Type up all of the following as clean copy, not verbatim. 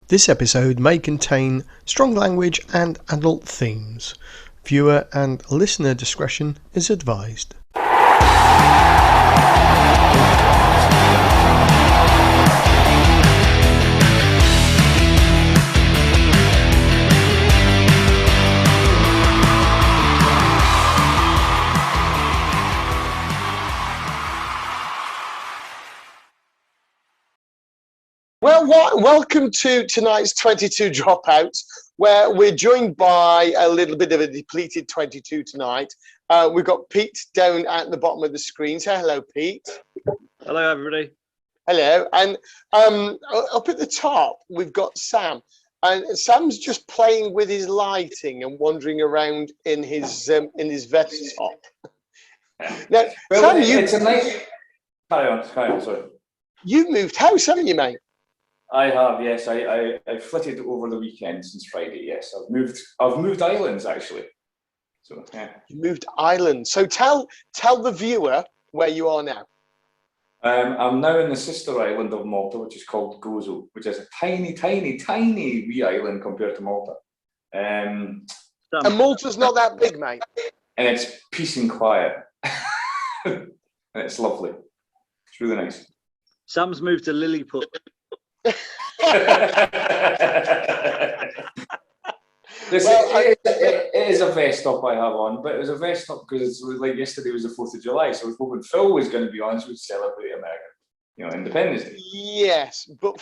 This episode may contain strong language and adult themes. Viewer and listener discretion is advised. Well, welcome to tonight's 22 Dropouts, where we're joined by a little bit of a depleted 22 tonight. We've got Pete down at the bottom of the screen. Say hello, Pete. Hello, everybody. Hello. And up at the top, we've got Sam. And Sam's just playing with his lighting and wandering around in his vest top. Now, Well, Sam, it's a nice... Carry on, sorry. You've moved house, haven't you, mate? I have, yes. I flitted over the weekend since Friday. Yes, I've moved islands actually. So yeah. You moved islands. So tell the viewer where you are now. I'm now in the sister island of Malta, which is called Gozo, which is a tiny, tiny, tiny wee island compared to Malta. And Malta's not that big, mate. And it's peace and quiet, and it's lovely. It's really nice. Sam's moved to Lilliput. It is a vest top I have on, but it was a vest top because it's like yesterday was the 4th of July, so I was hoping Phil was going to be on, so we'd celebrate American, Independence Day. Yes, but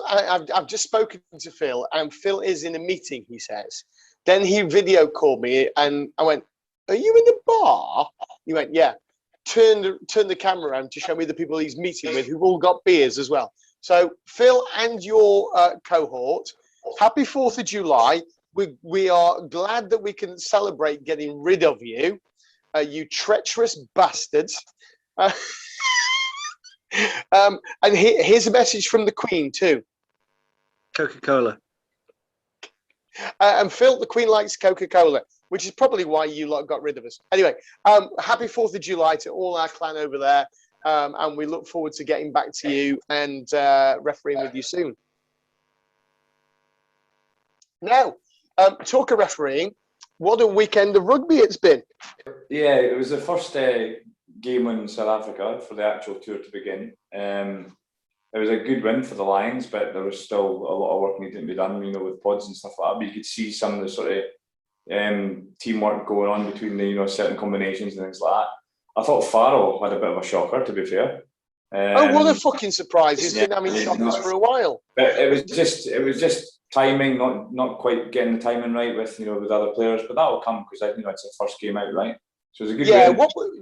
I've just spoken to Phil, and Phil is in a meeting, he says. Then he video called me, and I went, "Are you in the bar?" He went, "Yeah." Turn the camera around to show me the people he's meeting with, who've all got beers as well. So, Phil and your cohort, happy 4th of July. We are glad that we can celebrate getting rid of you, you treacherous bastards. And here's a message from the Queen, too. Coca-Cola. And Phil, the Queen likes Coca-Cola, which is probably why you lot got rid of us. Anyway, happy 4th of July to all our clan over there. And we look forward to getting back to you and refereeing with you soon. Now, talk of refereeing, what a weekend of rugby it's been. Yeah, it was the first game in South Africa for the actual tour to begin. It was a good win for the Lions, but there was still a lot of work needing to be done, with pods and stuff like that. But you could see some of the sort of teamwork going on between the certain combinations and things like that. I thought Farrell had a bit of a shocker, to be fair. What a fucking surprise! He's been having shockers for a while. It was just timing, not quite getting the timing right with with other players, but that will come because it's the first game out, right? So it was a good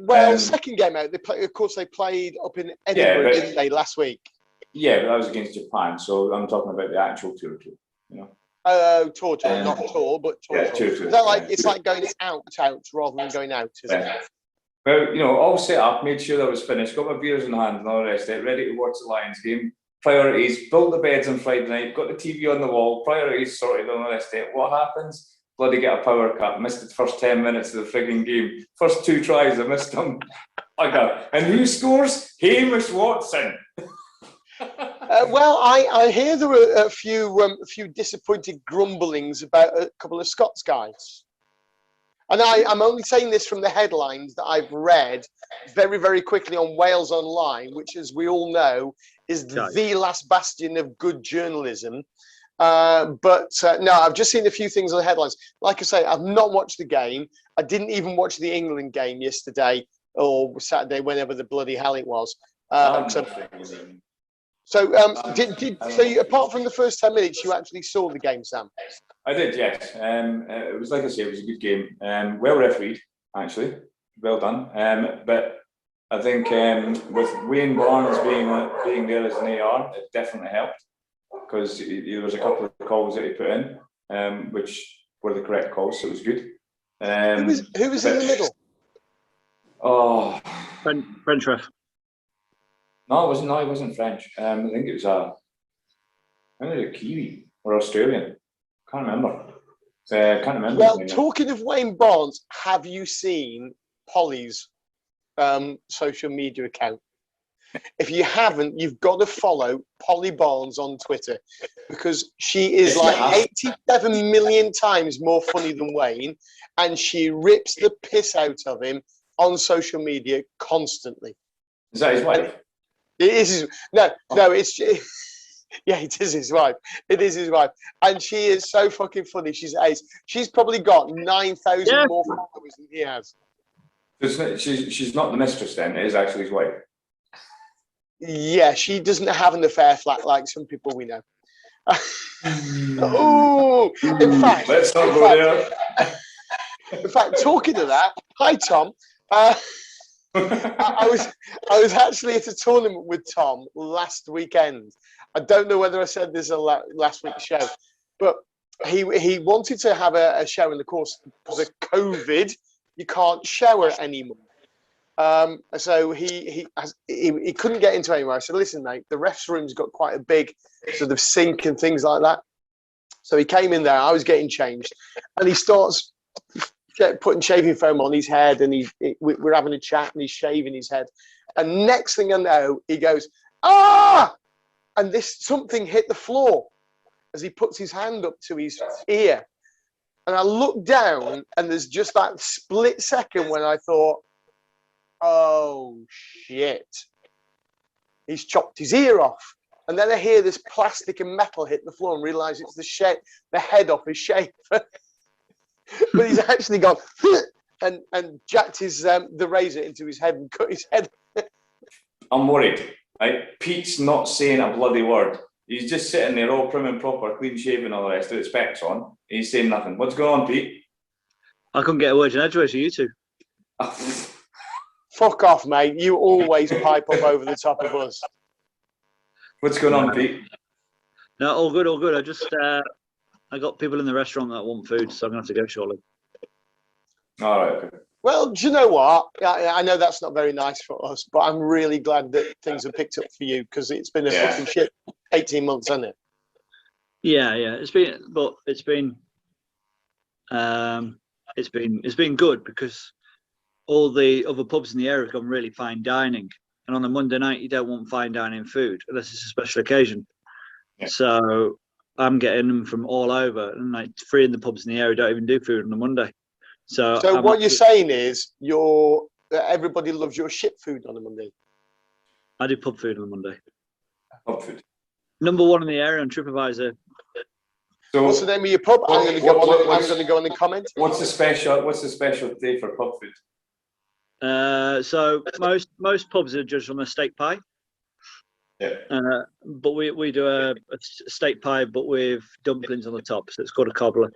win. Second game out. They played up in Edinburgh, didn't they, last week? Yeah, but that was against Japan. So I'm talking about the actual tour. Tour, not tour, but tour. Yeah, tour. Is that it's like going out rather than going out, isn't it? Well, all set up, made sure that was finished, got my beers in hand and all the rest of it, ready to watch the Lions game. Priorities, built the beds on Friday night, got the TV on the wall, priorities sorted and all the rest of it. What happens? Bloody get a power cut, missed the first 10 minutes of the frigging game. First 2 tries, I missed them. And who scores? Hamish Watson. I hear there were a few disappointed grumblings about a couple of Scots guys. And I'm only saying this from the headlines that I've read very, very quickly on Wales Online, which, as we all know, is the last bastion of good journalism. No, I've just seen a few things on the headlines. Like I say, I've not watched the game. I didn't even watch the England game yesterday or Saturday, whenever the bloody hell it was. So, apart from the first 10 minutes, you actually saw the game, Sam? I did, yes. It was, like I say, it was a good game. Well refereed, actually. Well done. But I think with Wayne Barnes being there as an AR, it definitely helped because there was a couple of calls that he put in, which were the correct calls, so it was good. Who was in the middle? Oh, French ref. No, it wasn't French. I think it was a Kiwi or Australian. Can't remember. Well, talking of Wayne Barnes, have you seen Polly's social media account? If you haven't, you've got to follow Polly Barnes on Twitter, because she is like 87 million times more funny than Wayne, and she rips the piss out of him on social media constantly. Is that his wife? It is his, no, it's yeah, it is his wife. It is his wife, and she is so fucking funny. She's ace. She's probably got 9,000 more followers than he has. She's not the mistress then. It is actually his wife. Yeah, she doesn't have an affair flat like some people we know. Oh, in fact, let's not go there. In fact, talking of that, hi Tom. I was actually at a tournament with Tom last weekend. I don't know whether I said this on last week's show, but he wanted to have a shower in the course because of COVID. You can't shower anymore. So he couldn't get into anywhere. I said, listen, mate, the ref's room's got quite a big sort of sink and things like that. So he came in there. I was getting changed, and he starts putting shaving foam on his head, and we're having a chat, and he's shaving his head. And next thing I know, he goes, ah! And something hit the floor as he puts his hand up to his ear. And I looked down, and there's just that split second when I thought, oh, shit. He's chopped his ear off. And then I hear this plastic and metal hit the floor and realise it's the head off his shaver. But he's actually gone and jacked the razor into his head and cut his head. I'm worried. Right? Pete's not saying a bloody word. He's just sitting there all prim and proper, clean shaven, all the rest of it, specs on. He's saying nothing. What's going on, Pete? I couldn't get a word in edgeways to you two. Fuck off, mate. You always pipe up over the top of us. What's going on, Pete? No, all good, all good. I got people in the restaurant that want food, so I'm going to have to go shortly. All right, okay. Well, do you know what? I know that's not very nice for us, but I'm really glad that things have picked up for you, because it's been a fucking shit 18 months, hasn't it? Yeah. It's been good, because all the other pubs in the area have gone really fine dining, and on a Monday night you don't want fine dining food unless it's a special occasion. Yeah. So I'm getting them from all over, and like 3 in the pubs in the area don't even do food on a Monday. So what you're saying is everybody loves your shit food on a Monday. I do pub food on a Monday. Pub food. Number 1 in the area on TripAdvisor. So what's the name of your pub? I'm going to go on the comment. What's the specialty for pub food? So most pubs are judged on a steak pie. Yeah. But we do a steak pie, but with dumplings on the top. So it's called a cobbler.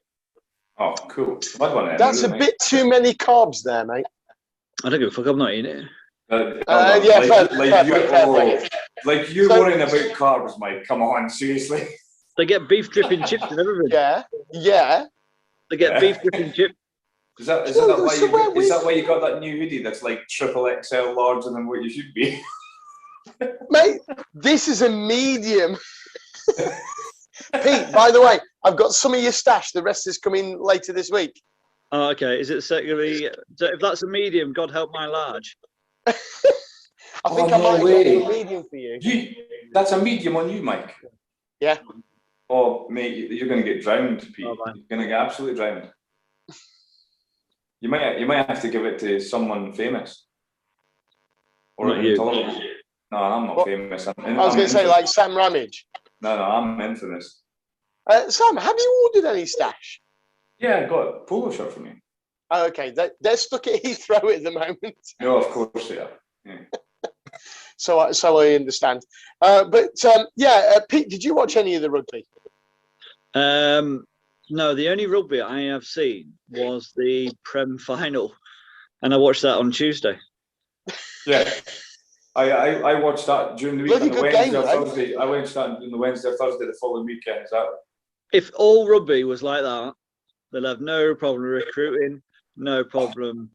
Oh, cool. That's a bit too many carbs there, mate. I don't give a fuck. I'm not eating it. Like you're worrying about carbs, Mike. Come on, seriously. They get beef dripping chips and everything. Yeah. They get beef dripping chips. Is that why you got that new hoodie that's like triple XL larger than what you should be? Mate, this is a medium. Pete, by the way, I've got some of your stash. The rest is coming later this week. Oh, okay. Is it going to be? So if that's a medium, God help my large. I think I might get a medium for you. That's a medium on you, Mike. Yeah. Oh, mate, you're going to get drowned, Pete. You're going to get absolutely drowned. You might have to give it to someone famous. Or not you. No, I'm not famous. I was going to say like Sam Ramage. No, I'm infamous. Sam, have you ordered any stash? Yeah, I got a polo shirt from you. Oh, okay, they're stuck at Heathrow at the moment. No, of course they are. Yeah. So I understand. Pete, did you watch any of the rugby? No, the only rugby I have seen was the Prem final, and I watched that on Tuesday. Yeah. I watched that during the week on the Wednesday or Thursday. I watched that on the Wednesday or Thursday the following weekend. If all rugby was like that, they'll have no problem recruiting, no problem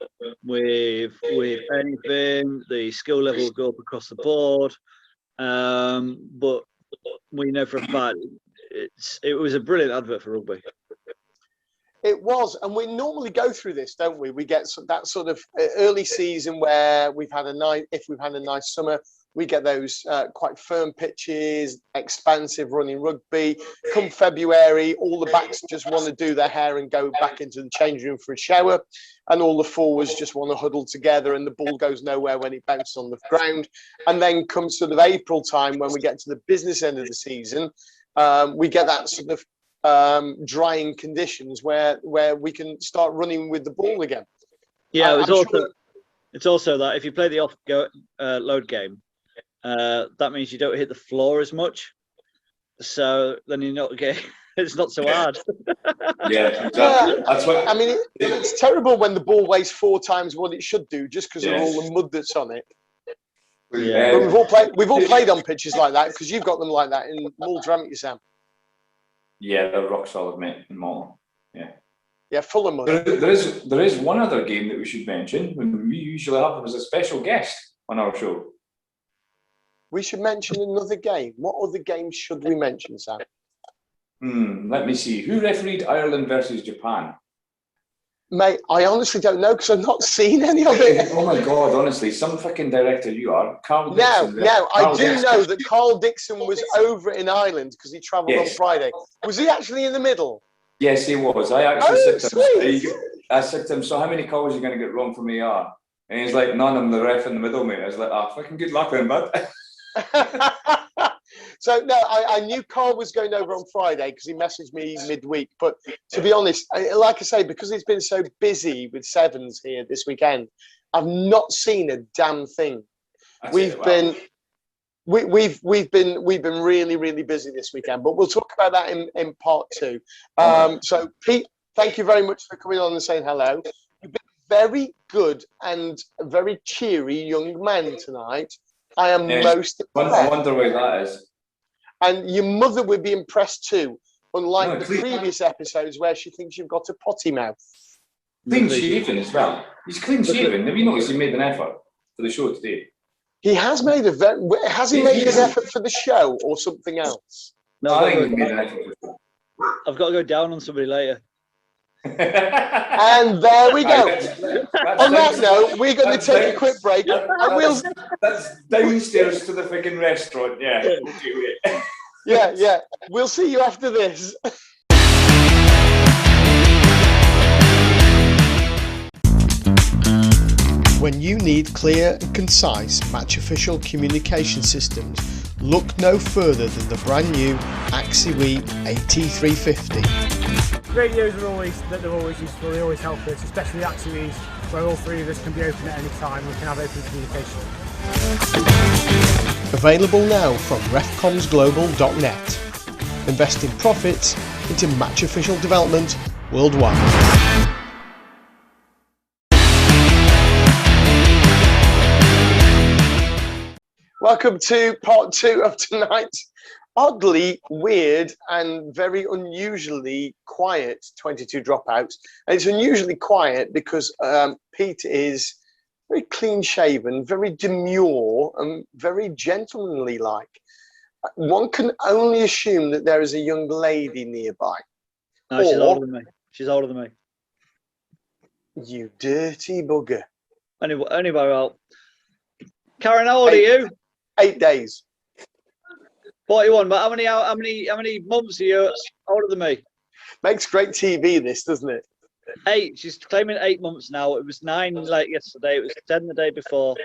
with anything. The skill level will go up across the board. But we know for a fact it was a brilliant advert for rugby. It was, and we normally go through this, don't we? We get that sort of early season where if we've had a nice summer, We get those quite firm pitches, expansive running rugby. Come February, all the backs just want to do their hair and go back into the changing room for a shower. And all the forwards just want to huddle together and the ball goes nowhere when it bounces on the ground. And then comes sort of April time when we get to the business end of the season, we get that sort of drying conditions where we can start running with the ball again. Yeah, it's also that if you play the load game, that means you don't hit the floor as much. So then you're not getting. It's not so hard. Yeah, exactly. Yeah, That's what I mean, it's terrible when the ball weighs 4 times what it should do just because of all the mud that's on it. Yeah. But we've all played on pitches like that because you've got them like that in Malta, haven't you, Sam? Yeah, they're rock solid, mate, in Malta. Yeah. Yeah, full of mud. There is one other game that we should mention. We usually have them as a special guest on our show. We should mention another game. What other games should we mention, Sam? Let me see. Who refereed Ireland versus Japan? Mate, I honestly don't know because I've not seen any of it. Oh my God, honestly, some fucking director you are. Carl Now, Dixon. I do know that Carl Dixon was over in Ireland because he travelled on Friday. Was he actually in the middle? Yes, he was. I actually said to him, so how many calls are you going to get wrong from AR? And he's like, none, I'm the ref in the middle, mate. I was like, fucking good luck then, bud. So, no, I knew Carl was going over on Friday because he messaged me midweek. But to be honest, like I say, because it's been so busy with sevens here this weekend, I've not seen a damn thing. We've been really, really busy this weekend, but we'll talk about that in part 2. So, Pete, thank you very much for coming on and saying hello. You've been very good and a very cheery young man tonight. I am most impressed. I wonder why that is. And your mother would be impressed too, unlike the previous episodes where she thinks you've got a potty mouth. Clean shaven as well. He's clean shaven. Have you noticed he made an effort for the show today? He has made has he made an effort for the show or something else? No, I think he made an effort. I've got to go down on somebody later. And there we go. On that note, we're going to take a quick break. That's downstairs to the freaking restaurant. Yeah. Yeah. We'll see you after this. When you need clear and concise match official communication systems, look no further than the brand new AxiWe AT350. Radios are always useful, they always help us, especially AxiWes, where all 3 of us can be open at any time, we can have open communication. Available now from refcomsglobal.net. Investing profits into match official development worldwide. Welcome to part 2 of tonight's oddly weird and very unusually quiet 22 dropouts. And it's unusually quiet because Pete is very clean shaven, very demure and very gentlemanly like. One can only assume that there is a young lady nearby. No, she's older than me. She's older than me. You dirty bugger. Anyway, well, Karen, how old are you? 8 days. 41, but how many months are you older than me? Makes great TV, this, doesn't it? 8. She's claiming 8 months now. It was 9 like yesterday. It was 10 the day before.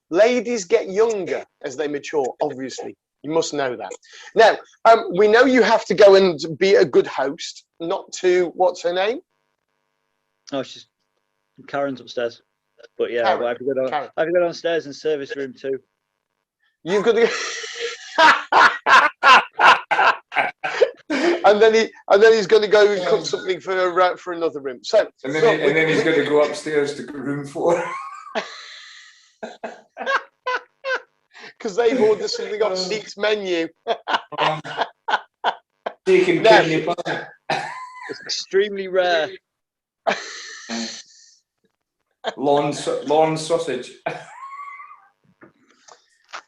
Ladies get younger as they mature, obviously. You must know that. Now, we know you have to go and be a good host, not to, what's her name? Oh, Karen's upstairs. But yeah, I have to go downstairs and service room too. You've got to and then he's going to go and cook something for another room. So and then he's going to go upstairs to room 4 because they've ordered something off Seek's menu. Taking kidney pie. It's extremely rare. Lawn sausage.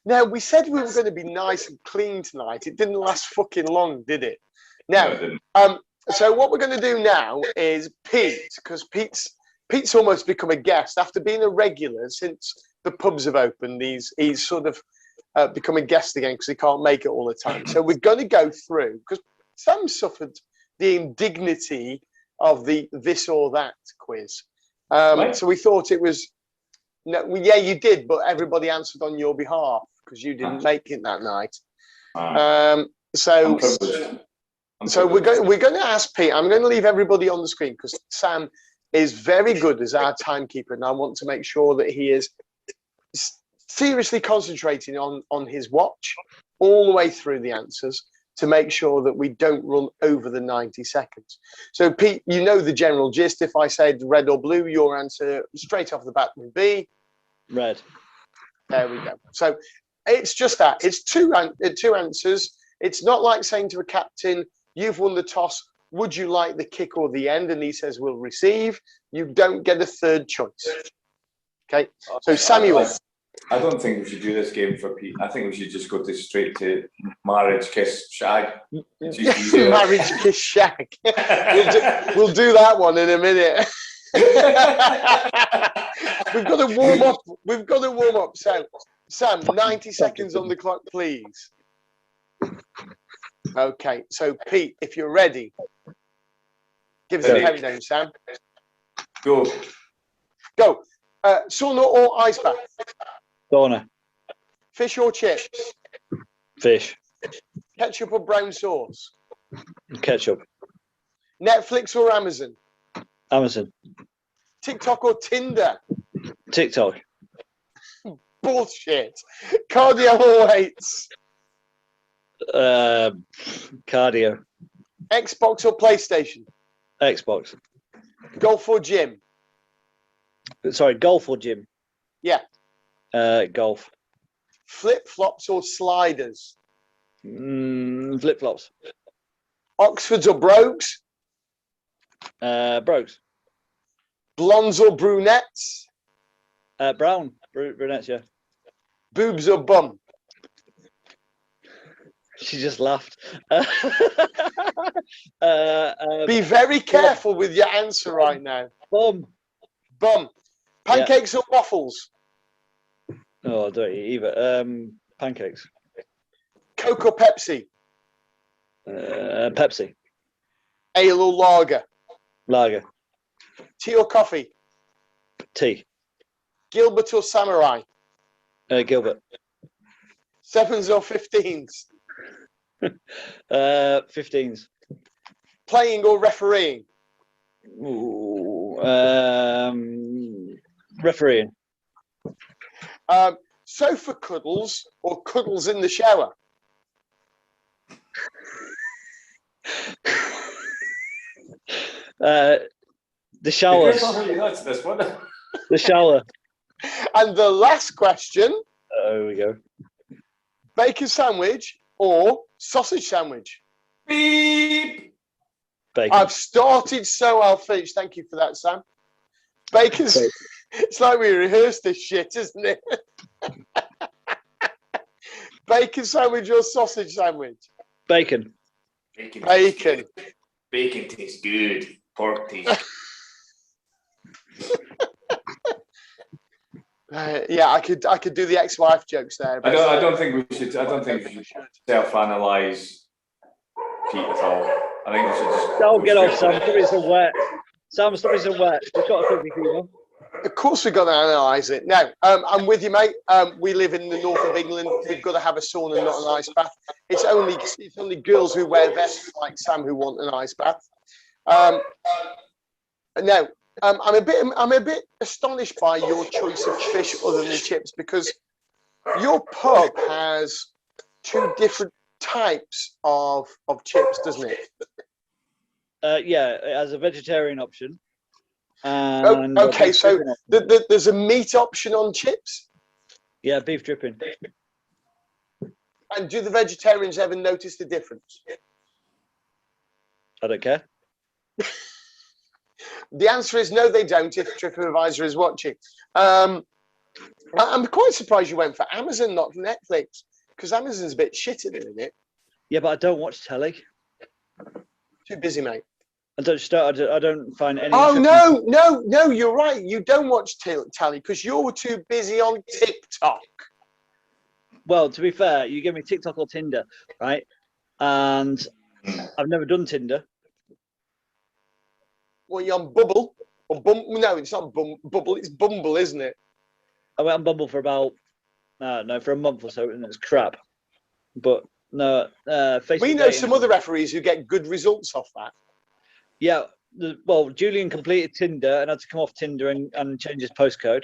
Now, we said we were going to be nice and clean tonight. It didn't last fucking long, did it? Now, so what we're going to do now is Pete, because Pete's almost become a guest after being a regular since the pubs have opened. He's sort of become a guest again because he can't make it all the time. So we're going to go through, because Sam suffered the indignity of the this or that quiz. So we thought it was, no, well, yeah, you did, but everybody answered on your behalf because you didn't make it that night. So we're going to ask Pete. I'm going to leave everybody on the screen because Sam is very good as our timekeeper, and I want to make sure that he is seriously concentrating on his watch all the way through the answers to make sure that we don't run over the 90 seconds. So Pete, you know the general gist. If I said red or blue, your answer straight off the bat would be red. There we go. So it's just that. It's two answers. It's not like saying to a captain, you've won the toss, would you like the kick or the end? And he says, we'll receive. You don't get a third choice. Okay, so Samuel. I don't think we should do this game for Pete. I think we should just go straight to marriage, kiss, shag. Marriage, kiss, shag. We'll do that one in a minute. We've got to warm up. We've got to warm up. So, Sam, 90 seconds on the clock, please. Okay, so Pete, if you're ready, give us a countdown, Sam. Go. Go. Sauna or ice bath? Sauna. Fish or chips? Fish. Ketchup or brown sauce? Ketchup. Netflix or Amazon? Amazon. TikTok or Tinder? TikTok. Bullshit. Cardio or weights? Cardio. Xbox or PlayStation? Xbox. Golf or gym? Sorry, golf or gym? Yeah. Golf. Flip-flops or sliders? Flip-flops. Oxfords or brogues? Brogues. Blondes or brunettes? Brown. Brunettes, yeah. Boobs or bum? She just laughed. Be very careful with your answer right now. Bum. Bum. Pancakes or waffles? Oh, I don't eat either. Pancakes. Coke or Pepsi? Pepsi. Ale or lager? Lager. Tea or coffee? Tea. Gilbert or Samurai? Gilbert. 7s or 15s? 15s. Playing or refereeing? Ooh, refereeing. Sofa cuddles or cuddles in the shower? The shower. This one. The shower. And the last question, There we go. bacon sandwich or sausage sandwich? Beep. Bacon. I've started, so I'll finish. Thank you for that, Sam. Bacon. It's like we rehearsed this shit, isn't it? Bacon sandwich or sausage sandwich? Bacon. Bacon. Bacon tastes good. Pork tastes. Yeah, I could do the ex-wife jokes there. But I don't think we should. I don't think we should self-analyze Pete at all. I think we should just. Don't get off, Sam. Stop it some wet. Sam, stop it some wet. We've got to think people. Of course, we've got to analyse it. Now, I'm with you, mate. We live in the north of England. We've got to have a sauna, not an ice bath. It's only girls who wear vests like Sam who want an ice bath. Now, I'm a bit astonished by your choice of fish other than chips, because your pub has two different types of chips, doesn't it? Yeah, it has a vegetarian option. And okay, so there's a meat option on chips? Yeah, beef dripping. And do the vegetarians ever notice the difference? I don't care. The answer is no, they don't, if TripAdvisor is watching. I'm quite surprised you went for Amazon, not Netflix, because Amazon's a bit shit at it, isn't it? Yeah, but I don't watch telly. Too busy, mate. I don't find any. Oh interest no! You're right. You don't watch Tally because you're too busy on TikTok. Well, to be fair, you give me TikTok or Tinder, right? And I've never done Tinder. Well, you're on Bubble or No, it's not Bubble. It's Bumble, isn't it? I went on Bumble for about for a month or so, and it's crap. But no, Facebook. We know some other referees who get good results off that. Yeah, well, Julian completed Tinder and had to come off Tinder and change his postcode.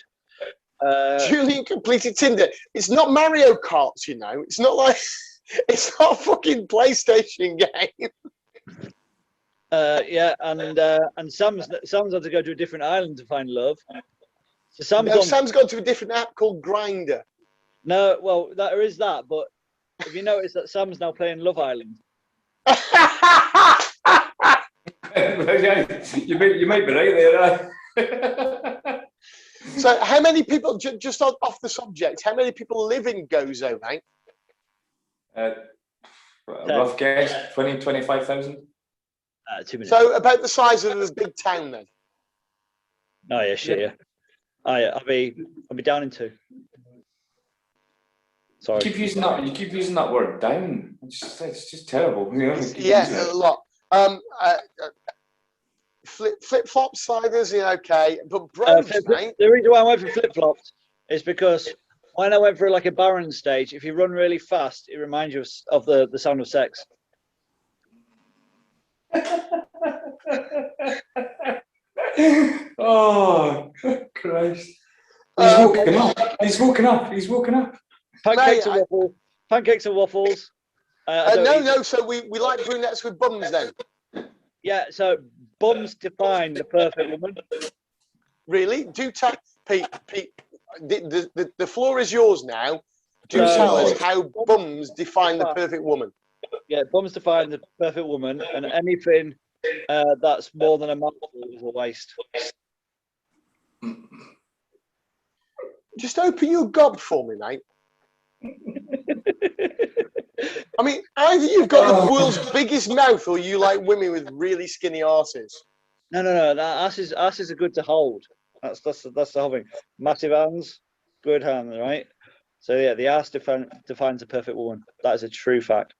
Julian completed Tinder. It's not Mario Kart, you know. It's not like it's not a fucking PlayStation game. Yeah, and Sam's had to go to a different island to find love. So Sam's gone to a different app called Grinder. No, well, there is that, but have you noticed that Sam's now playing Love Island? You might be right there. So, how many people, just off the subject, how many people live in Gozo, mate? Rough guess, 20, 25,000. 2 minutes. So, about the size of this big town, then? Oh, yeah, shit, yeah. I'll be down in 2. Sorry. You keep using that word down. It's just terrible. You know, Yeah, a lot. Flip-flop sliders, okay, but bros, mate. The reason why I went for flip-flops is because when I went through like a barren stage, if you run really fast, it reminds you of the sound of sex. Oh, Christ. He's woken up. Pancakes and waffles. Pancakes and waffles. No. So we like brunettes with bums then. Yeah. So bums define the perfect woman. Really? Pete. The floor is yours now. Do tell us how bums define the perfect woman. Yeah, bums define the perfect woman, and anything that's more than a mouthful is a waste. Just open your gob for me, mate. I mean, either you've got the world's biggest mouth, or you like women with really skinny arses. No. Asses are good to hold. That's the whole thing. Massive hands, good hands, right? So yeah, the ass defines a perfect woman. That is a true fact.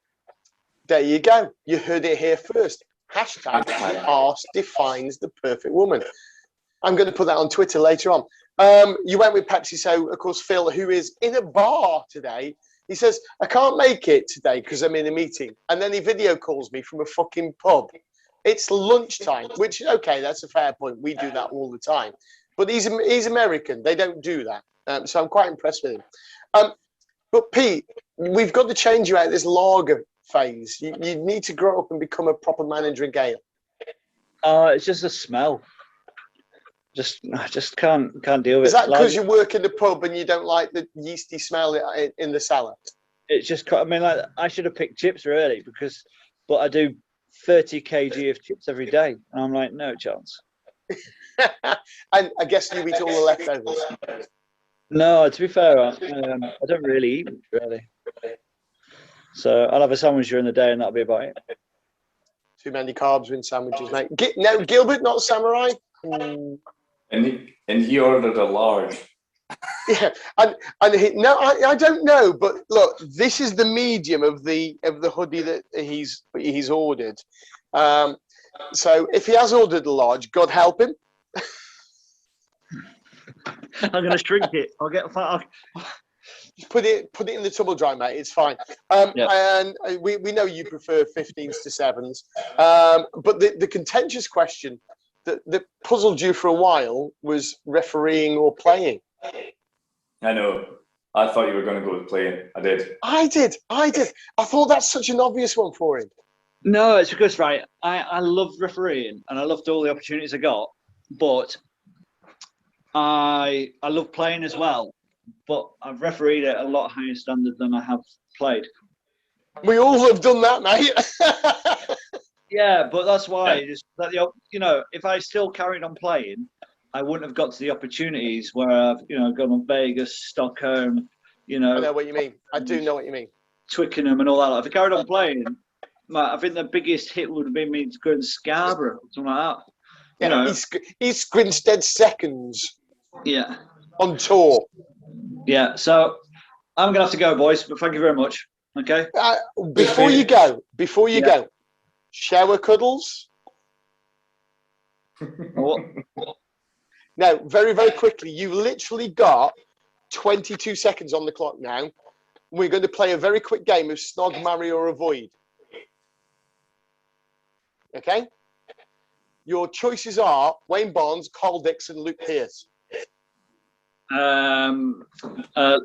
There you go. You heard it here first. Hashtag arse defines the perfect woman. I'm going to put that on Twitter later on. You went with Pepsi, so of course Phil, who is in a bar today, he says, I can't make it today because I'm in a meeting. And then he video calls me from a fucking pub. It's lunchtime, which, okay, that's a fair point. We do that all the time. But he's American. They don't do that. So I'm quite impressed with him. But Pete, we've got to change you out of this lager phase. You need to grow up and become a proper manager of Gale. It's just a smell. I just can't deal with it. Is that because you work in the pub and you don't like the yeasty smell in the cellar? It's just, I mean, like, I should have picked chips really but I do 30 kg of chips every day. And I'm like, no chance. And I guess you eat all the leftovers. No, to be fair, I don't really eat really. So I'll have a sandwich during the day and that'll be about it. Too many carbs in sandwiches, mate. No, Gilbert, not Samurai. And he ordered a large. Yeah, and I don't know, but look, this is the medium of the hoodie that he's ordered. So if he has ordered a large, God help him. I'm going to shrink it. Just put it in the tumble dry, mate. It's fine. Yep. And we know you prefer 15s to 7s. But the contentious question that puzzled you for a while was refereeing or playing. I know. I thought you were going to go with playing. I did. I did. I thought that's such an obvious one for him. No, it's because, right, I loved refereeing and I loved all the opportunities I got, but I love playing as well. But I've refereed at a lot higher standard than I have played. We all have done that, mate. Yeah, but that's why. If I still carried on playing, I wouldn't have got to the opportunities where I've, gone on Vegas, Stockholm, I know what you mean. I do know what you mean. Twickenham and all that. If I carried on playing, I think the biggest hit would have been me going to Scarborough, something like that. You know, East Grinstead seconds yeah, on tour. yeah. So I'm gonna have to go, boys. But thank you very much. Okay. Before you go, shower cuddles. What? Now, very, very quickly, you literally got 22 seconds on the clock now. We're going to play a very quick game of snog, marry, or avoid. Okay? Your choices are Wayne Barnes, Carl Dixon, Luke Pearce.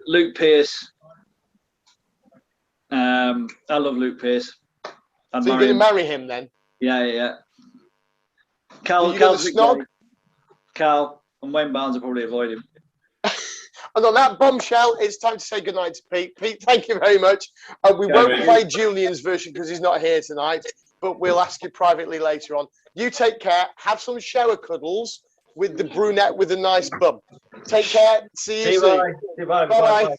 Luke Pearce. I love Luke Pearce. So you're going to marry him then? Yeah. Carl and Wayne Barnes will probably avoid him. And on that bombshell, it's time to say goodnight to Pete. Pete, thank you very much. We won't play Julian's version because he's not here tonight, but we'll ask you privately later on. You take care. Have some shower cuddles with the brunette with a nice bum. Take care. See you soon. Bye-bye.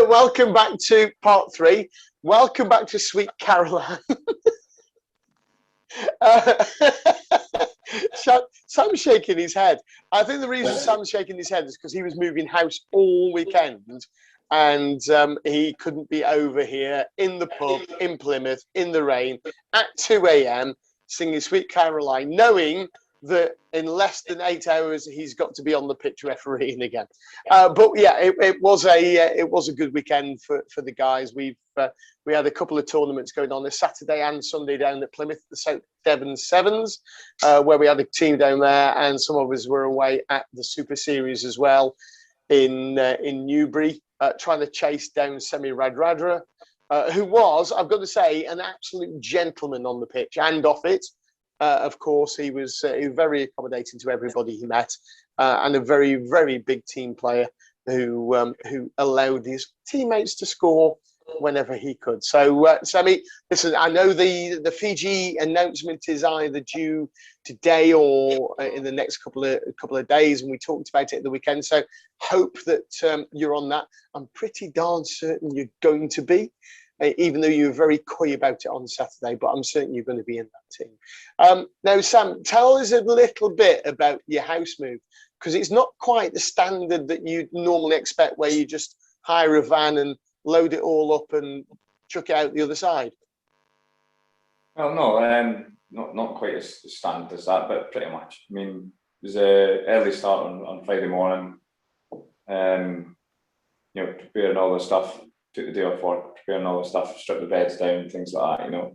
Welcome back to part 3. Welcome back to Sweet Caroline. Sam's shaking his head. I think the reason Sam's shaking his head is because he was moving house all weekend and he couldn't be over here in the pub in Plymouth in the rain at 2 a.m. singing Sweet Caroline, knowing that in less than 8 hours he's got to be on the pitch refereeing again. But yeah, it was a good weekend for the guys. We had a couple of tournaments going on this Saturday and Sunday down at Plymouth, the South Devon Sevens, where we had a team down there, and some of us were away at the Super Series as well in Newbury, trying to chase down Semi Radradra, who was, I've got to say, an absolute gentleman on the pitch and off it. Of course, he was very accommodating to everybody he met, and a very, very big team player who allowed his teammates to score whenever he could. So, Sammy, listen, I know the Fiji announcement is either due today or in the next couple of days, and we talked about it at the weekend. So, hope that you're on that. I'm pretty darn certain you're going to be. Even though you were very coy about it on Saturday, but I'm certain you're going to be in that team. Now, Sam, tell us a little bit about your house move, because it's not quite the standard that you normally expect, where you just hire a van and load it all up and chuck it out the other side. Well, no, not quite as standard as that, but pretty much. I mean, it was an early start on Friday morning, preparing all the stuff. Took the day off work, preparing all the stuff, strip the beds down, things like that,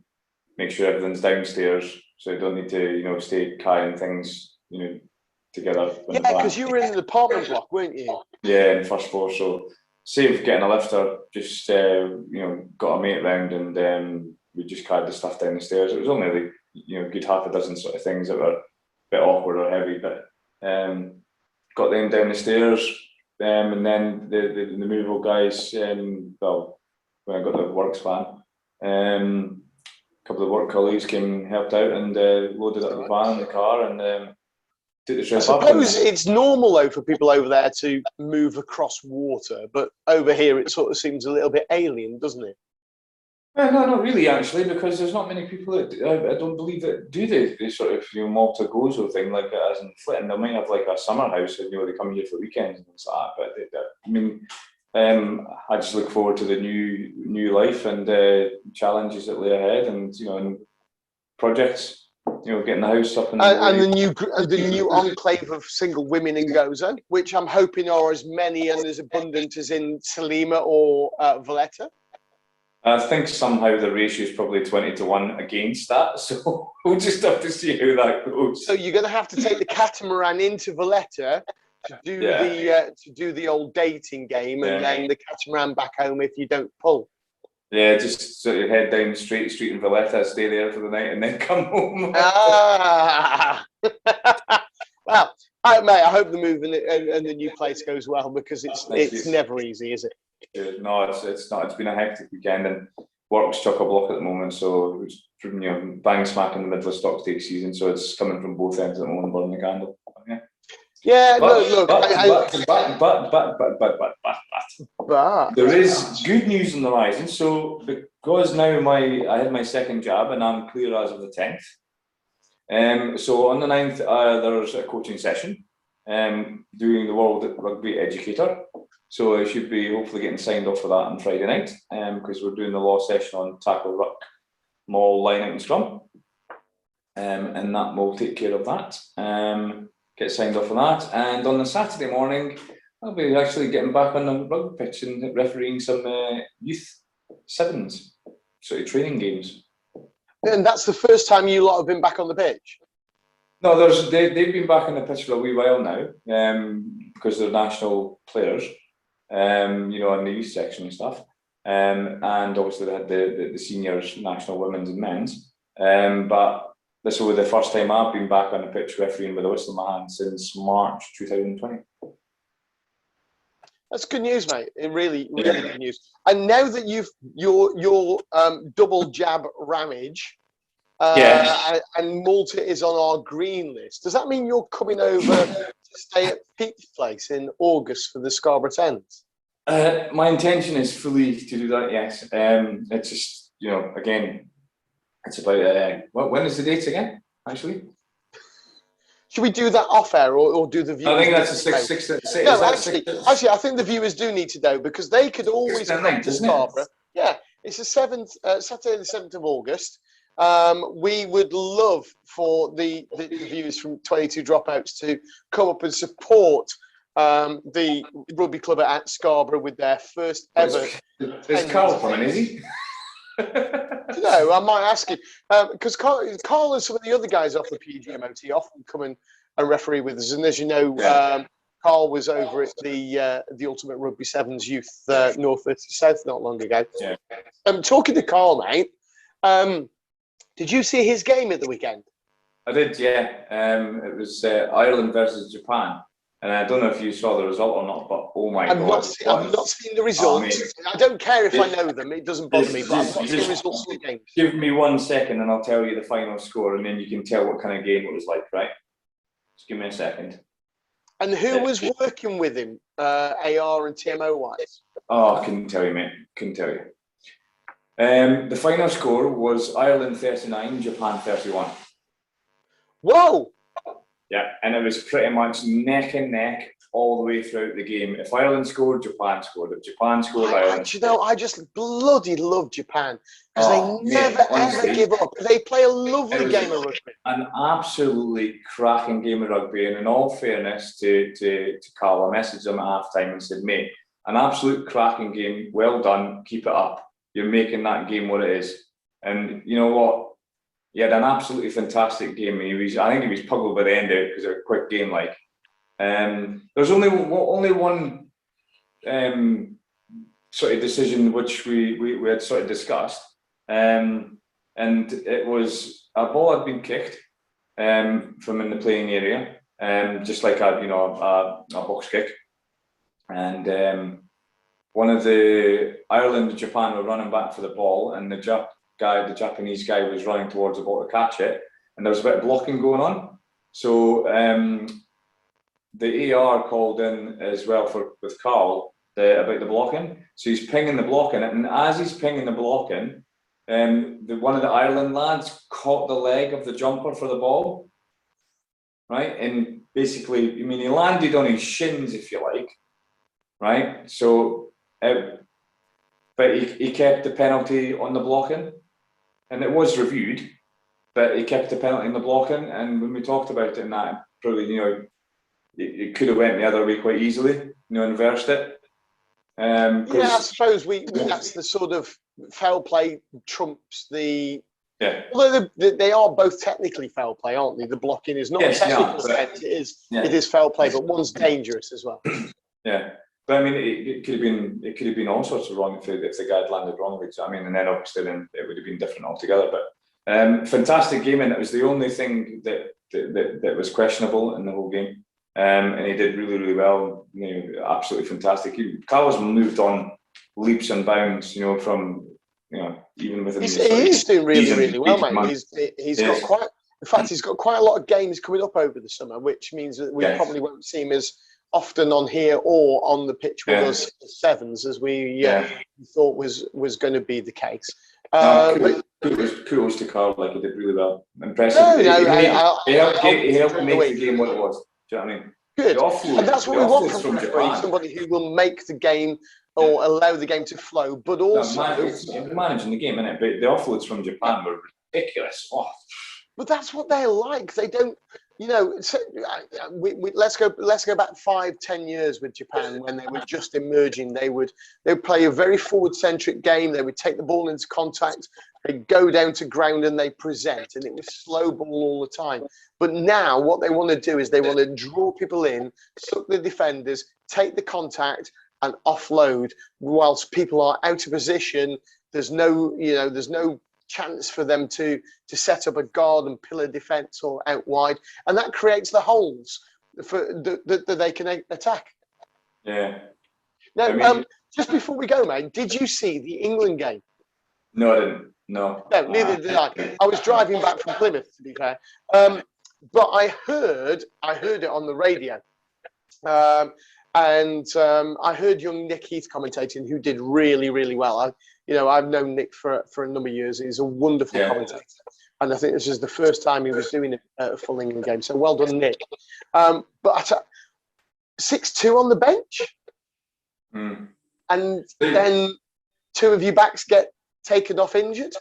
make sure everything's downstairs so you don't need to, stay carrying things, together. Yeah, because you were in the apartment block, weren't you? Yeah, in the first floor. So save getting a lifter, just, got a mate round and we just carried the stuff down the stairs. It was only like, a good half a dozen sort of things that were a bit awkward or heavy, but got them down the stairs. And then the movable guys, when I got the works van, a couple of work colleagues came and helped out and loaded up the van and the car and took the trip up. I suppose it's normal though for people over there to move across water, but over here it sort of seems a little bit alien, doesn't it? No, not really, actually, because there's not many people that I don't believe that do the sort of Malta Gozo thing like it as in Flitton. They might have like a summer house, and they come here for weekends and things like that. But I mean, I just look forward to the new life and challenges that lay ahead, and and projects. Getting the house up and the new enclave of single women in Gozo, which I'm hoping are as many and as abundant as in Salima or Valletta. I think somehow the ratio is probably 20-1 against that, so we'll just have to see how that goes. So you're going to have to take the catamaran into Valletta to do the old dating game, and then the catamaran back home if you don't pull. Yeah, just sort of head down Straight Street in Valletta, stay there for the night, and then come home. Well, mate, I hope the move and the new place goes well, because it's never easy, is it? No, it's not. It's been a hectic weekend, and work's chock-a-block at the moment. So it's bang smack in the middle of stock take season. So it's coming from both ends at the moment, burning the candle. Yeah. Yeah. But there is good news on the horizon. So because now I had my second jab and I'm clear as of the 10th. So on the 9th, there's a coaching session. Doing the World Rugby Educator. So I should be hopefully getting signed off for that on Friday night, because we're doing the law session on tackle, ruck, maul, line out and scrum. And that will take care of that. Get signed off for that. And on the Saturday morning, I'll be actually getting back on the rugby pitch and refereeing some youth sevens, sort of training games. And that's the first time you lot have been back on the pitch? No, they've been back on the pitch for a wee while now, because they're national players. In the youth section and stuff, and obviously they had the seniors, national women's and men's. But this will be the first time I've been back on the pitch refereeing with a whistle in my hand since March 2020. That's good news, mate. It really good news. And now that your double jab ramage, and Malta is on our green list, does that mean you're coming over to stay at Pete's place in August for the Scarborough 10s? My intention is fully to do that, yes. It's just, again, it's about, when is the date again, actually? Should we do that off air or do the viewers? I think that's the 6th. No, actually, I think the viewers do need to know, because they could always come to Scarborough. Yeah, it's the 7th, Saturday the 7th of August. We would love for the viewers from 22 Dropouts to come up and support the rugby club at Scarborough with their first ever. Is Carl coming, is he? No, I might ask him, because Carl and some of the other guys off the PGMOT often come and referee with us, and as you know, Carl was over at the Ultimate Rugby Sevens Youth North South not long ago. Yeah. Talking to Carl, mate. Did you see his game at the weekend? I did, yeah. It was Ireland versus Japan. And I don't know if you saw the result or not, but oh my God. I've not seen the results. I don't care if I know them. It doesn't bother me, but I've not seen the results of the game. Give me 1 second and I'll tell you the final score, and then you can tell what kind of game it was like, right? Just give me a second. And who was working with him, AR and TMO wise? Oh, I couldn't tell you, mate. Couldn't tell you. The final score was Ireland 39, Japan 31. Whoa! Yeah, and it was pretty much neck and neck all the way throughout the game. If Ireland scored, Japan scored. If Japan scored, Ireland. I just bloody love Japan, because they never ever give up. They play a lovely game of rugby. An absolutely cracking game of rugby, and in all fairness to Carl, I messaged him at halftime and said, mate, an absolute cracking game. Well done. Keep it up. You're making that game what it is. And you know what? He had an absolutely fantastic game. I think he was puggled by the end of it because it was a quick game. There's only one sort of decision which we had sort of discussed, and it was a ball had been kicked from in the playing area, just like a box kick, and one of the Ireland and Japan were running back for the ball, and the Japanese guy was running towards the ball to catch it, and there was a bit of blocking going on. So the AR called in as well with Carl about the blocking. So he's pinging the blocking, and as he's pinging the blocking, one of the Ireland lads caught the leg of the jumper for the ball, right? And basically, I mean, he landed on his shins, if you like, right? So, but he kept the penalty on the blocking, and it was reviewed, but he kept the penalty on the blocking. And when we talked about it in that, probably, you know, it could have went the other way quite easily, you know, and reversed it. Yeah, I suppose that's the sort of foul play trumps the. Yeah. Although they are both technically foul play, aren't they? The blocking is not technical sense; it is foul play, but one's dangerous as well. Yeah, but I mean, it could have been all sorts of wrong if the guy had landed wrongly. So I mean, and then obviously then it would have been different altogether. But fantastic game, and it was the only thing that was questionable in the whole game. And he did really, really well. You know, absolutely fantastic. Carlos moved on leaps and bounds. You know, from even within he's doing really, really well, mate. He's got quite. In fact, he's got quite a lot of games coming up over the summer, which means that we probably won't see him as often on here or on the pitch with us sevens as we thought was going to be the case. But kudos to Carl. Like, he did really well. Impressive. He helped make the game what it was. Do you know what I mean? Good, and that's what we want from somebody who will make the game or allow the game to flow, but also managing the game, innit? But the offloads from Japan were ridiculous. Oh. But that's what they're like. They don't, you know. So, let's go back 5-10 years with Japan when they were just emerging. They would play a very forward-centric game. They would take the ball into contact. They'd go down to ground and they present, and it was slow ball all the time. But now what they want to do is they want to draw people in, suck the defenders, take the contact, and offload whilst people are out of position. There's no chance for them to set up a guard and pillar defence or out wide, and that creates the holes for that they can attack. Yeah. Now, just before we go, mate, did you see the England game? No, I didn't. No, neither did I. I was driving back from Plymouth, to be fair, but I heard it on the radio, and I heard young Nick Heath commentating, who did really, really well. I've known Nick for a number of years. He's a wonderful commentator, and I think this is the first time he was doing a full England game. So well done, Nick. But 6-2 on the bench, and then two of your backs get taken off injured.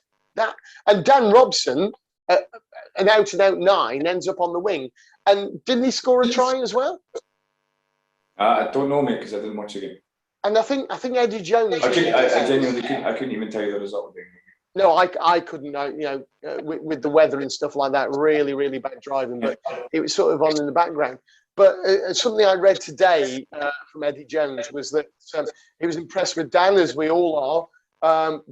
And Dan Robson, an out-and-out 9, ends up on the wing. And didn't he score a try as well? I don't know, mate, because I didn't watch the game. And I think Eddie Jones. I genuinely couldn't even tell you the result of the game. No, I couldn't. With the weather and stuff like that, really, really bad driving. But it was sort of on in the background. But something I read today from Eddie Jones was that he was impressed with Dan, as we all are.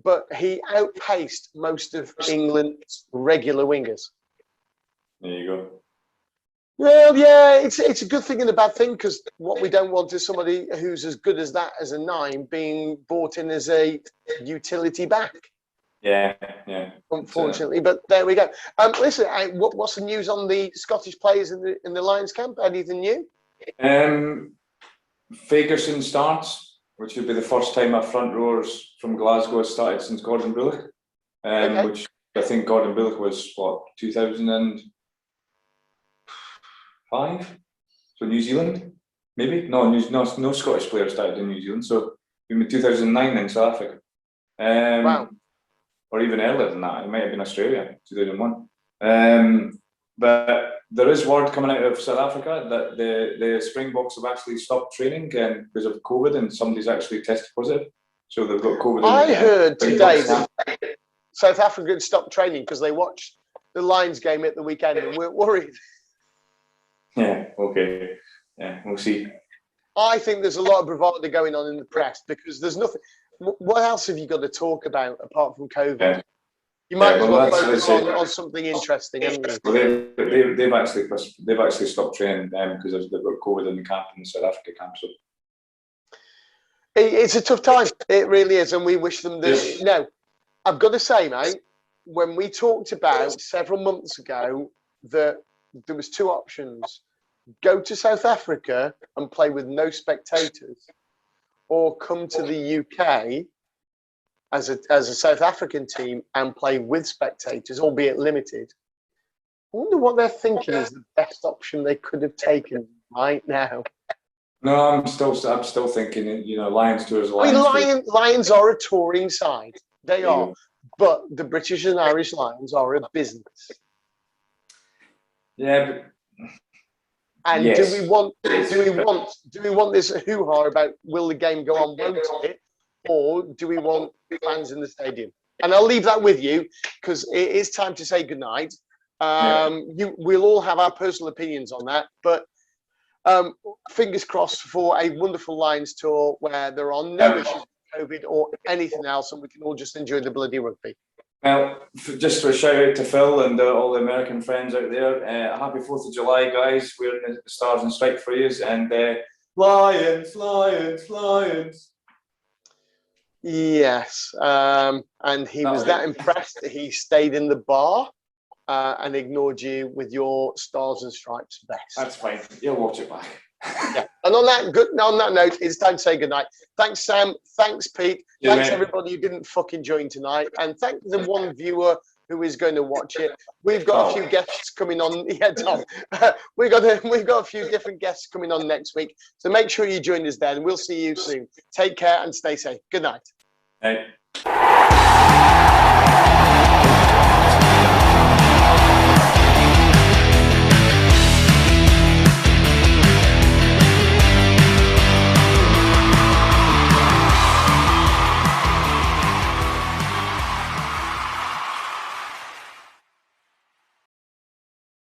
But he outpaced most of England's regular wingers. There you go. Well, yeah, it's a good thing and a bad thing, because what we don't want is somebody who's as good as that as a 9 being brought in as a utility back. Yeah. Unfortunately, but there we go. Listen, what's the news on the Scottish players in the Lions camp? Anything new? Fagerson starts, which would be the first time our front rowers from Glasgow has started since Gordon Bullock, which I think Gordon Bullock was 2005. So New Zealand, maybe no Scottish players started in New Zealand. So in 2009 in South Africa. Wow. Or even earlier than that. It might have been Australia, 2001. But there is word coming out of South Africa that the Springboks have actually stopped training because of COVID, and somebody's actually tested positive. So they've got COVID. I heard today that South Africa had stopped training because they watched the Lions game at the weekend and weren't worried. Yeah, okay. Yeah, we'll see. I think there's a lot of bravado going on in the press, because there's nothing. What else have you got to talk about apart from COVID? Yeah. You might as well focus on something interesting, haven't you? Well, they've actually stopped training because they've got COVID in the camp, in the South Africa camp. So it's a tough time. It really is, and we wish them this. Yeah. No, I've got to say, mate, when we talked about several months ago that there was 2 options: go to South Africa and play with no spectators, or come to the UK as a South African team and play with spectators, albeit limited. I wonder what they're thinking is the best option they could have taken right now. No, I'm still thinking, you know, Lions tours. I mean, Lions are a touring side. They are, but the British and Irish Lions are a business. Yeah, but and yes. do we want this hoo-ha about will the game go on, won't it, or do we want fans in the stadium? And I'll leave that with you because it is time to say goodnight. We'll all have our personal opinions on that, but fingers crossed for a wonderful Lions tour where there are no issues with COVID or anything else, and we can all just enjoy the bloody rugby. Well, just a shout out to Phil and all the American friends out there. Happy 4th of July, guys. We're in the Stars and Stripes for you. And Lions, Lions, Lions. Yes. And he was that impressed that he stayed in the bar and ignored you with your Stars and Stripes vest. That's fine. You'll watch it back. Yeah. And on that note, it's time to say goodnight. Thanks, Sam. Thanks, Pete. Thanks, everybody who didn't fucking join tonight. And thank the one viewer who is going to watch it. We've got a few guests coming on. Yeah, Tom. We've got a few different guests coming on next week. So make sure you join us then. We'll see you soon. Take care and stay safe. Good night. Hey.